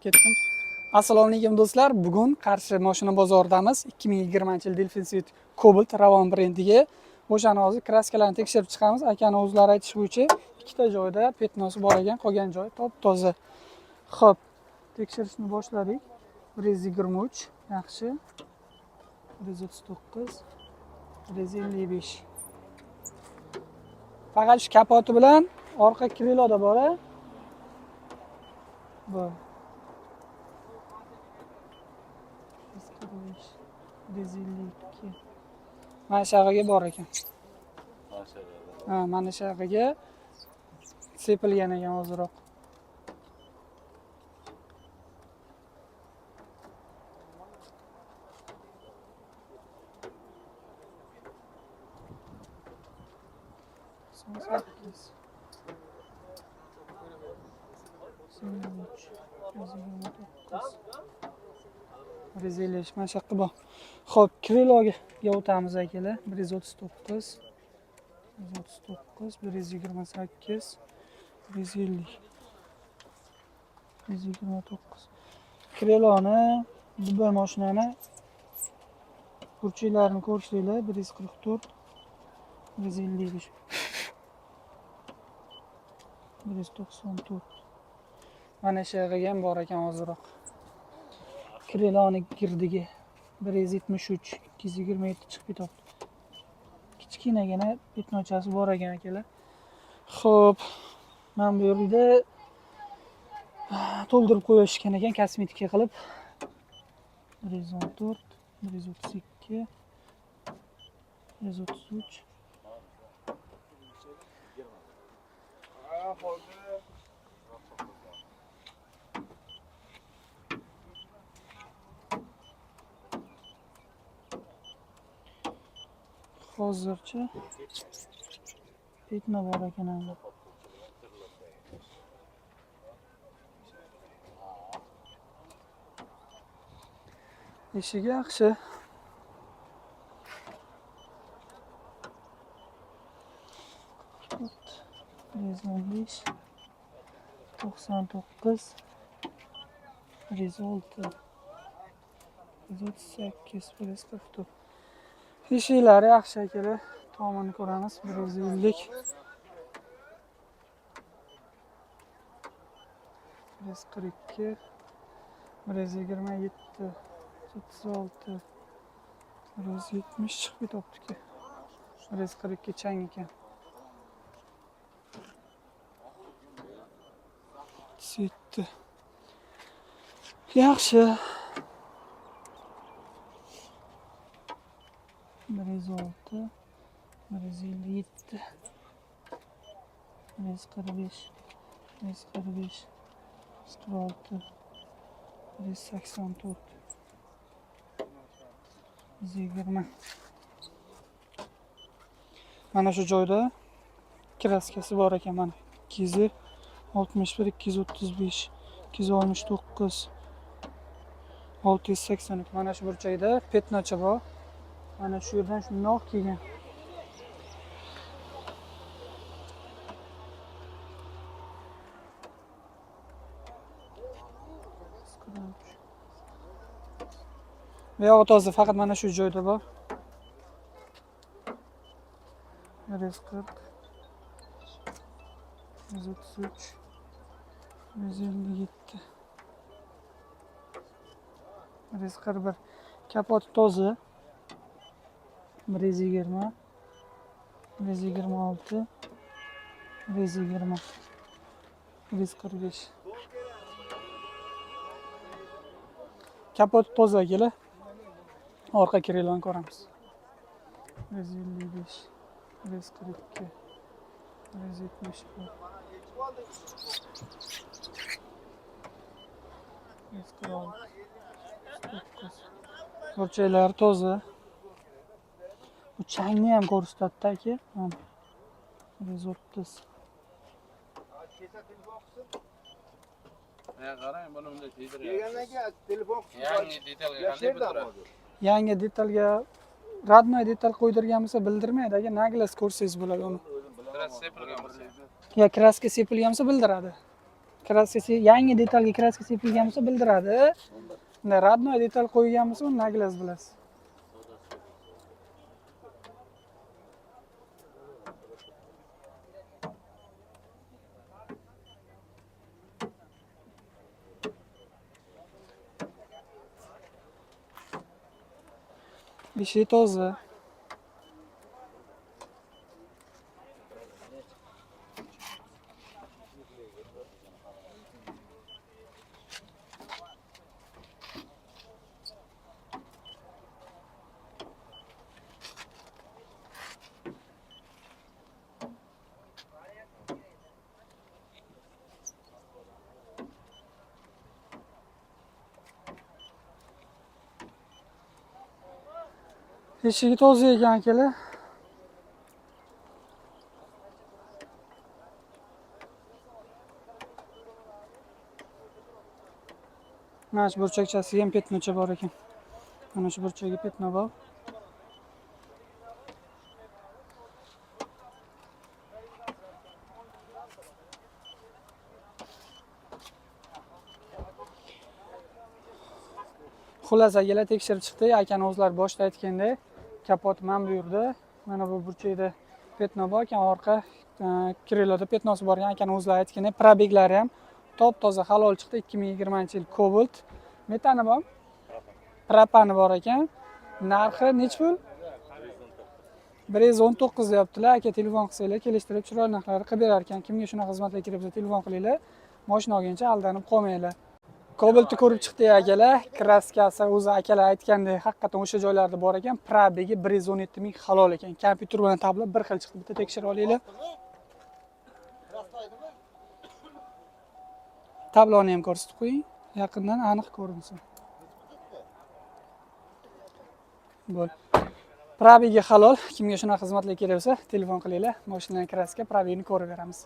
ketdim. Assalomu alaykum do'stlar. Bugun Qarshi mashina bozoridamiz. 2020-yil Delfin Sweet Cobalt Ravon brendiga o'shani hozir kraskalarni tekshirib chiqamiz. Akani o'zlari aytish bo'yicha ikkita joyda petnosi bor ekan, qolgan joy top-toza. Xo'p, tekshirishni boshladik. 123 yaxshi. 139, 155. Faqat shu kapoti bilan orqa kriloda bor-a? Bu. 152. Mana shu yerga bor ekan. Ha, mana shu yerga sepilgan ekan hozirroq. Rezilish mana shu yoqqa bor. Xo'p, kriloga o'tamiz akalar. 139, 139, 128, 150, 129. Kriloni bu mashinani burchiklarini ko'rsanglar 144, 155, 194. Mana shu yerga ham bor ekan hozirroq. Kriloni girdiga 173, 227 chiqib ketibdi. Kichkinagina petnochasi bor ekan akalar. Xo'p, men bu yerda to'ldirib qo'yishgan ekan kosmetika qilib. 114, 132, 133. Hozircha petno bor ekan ham. Eshigi yaxshi. Ot 115, 99, 106, 138, 144. Eshiklari yaxshi akalar. Tomini ko'ramiz. 150, 142, 127, 36, 170 chiqib ketibdi-ku. 142 chang ekan. 7. Yaxshi. 106, 157, 145, 145, 146, 184, 120. Mana shu joyda kraskasi bor ekan mana. 261, 235, 269, 680. Mana shu burchakda petnocha bor. Mana shu yerdan shundoq kelgan. Bu yo'q toza, faqat mana shu joyda bor. 140, 133, 157, 141. Kapoti toza. 120, 126, 120, 145. Kapoti toza akalar. Orqa kriloni ko'ramiz. 155, 142, 171, 146, 149. Burchaklari toza. Bu changni ham ko'rsatdi aka. 130. Qarang, buni bunday tiydirgan. Kelganlarga telefon Yangi detalga qanday bildiradi? Yangi detalga radnoy detal qo'ydirgan bo'lsa bildirmaydi aka. Naglas ko'rsangiz bo'ladi uni. Kraska sepilgan bo'lsa. Ya kraska sepilgan bo'lsa bildiradi. kraskasi yangi detalga kraska sepilgan bo'lsa bildiradi. Unda radnoy detal qo'ygan bo'lsa uni naglaz bilasiz. Ishi toza. Eshigi toza ekan akalar. Mana shu burchakchasiga ham petnocha bor ekan. Mana shu burchagiga petno bor. Xullas akalar tekshirib chiqdi. Akani o'zlari boshida aytgandek, kapot mana bu yerda. Mana bu burchakda petno bor ekan, orqa kriloda petnosi bor ekan. Akani o'zlari aytgandek, probeglari ham top-toza halol chiqdi. 2020-yil Cobalt. Metani bor? Propani bor ekan. Narxi nech pul? 119 deyaptilar. Aka telefon qilsanglar, kelishtirib chiroyli narxlarni qilib berar ekan. Kimga shunaqa xizmatlar kerak bo'lsa telefon qilinglar. Mashina olguncha aldanib qolmanglar. Cobaltni ko'rib chiqdik akalar. Kraskasi o'zi akalar aytgandek, haqiqatan o'sha joylarda bor ekan. Probegi 117 ming halol ekan. Kompyuter bilan tablo bir xil chiqdi. Bitta tekshirib olinglar. Tabloni ham ko'rsatib qo'ying. Yaqindan aniq ko'rinsin. Bo'l. Probegi halol. Kimga shunaqa xizmatlar kerak bo'lsa telefon qilinglar. Mashinaning kraska probegini ko'rib beramiz.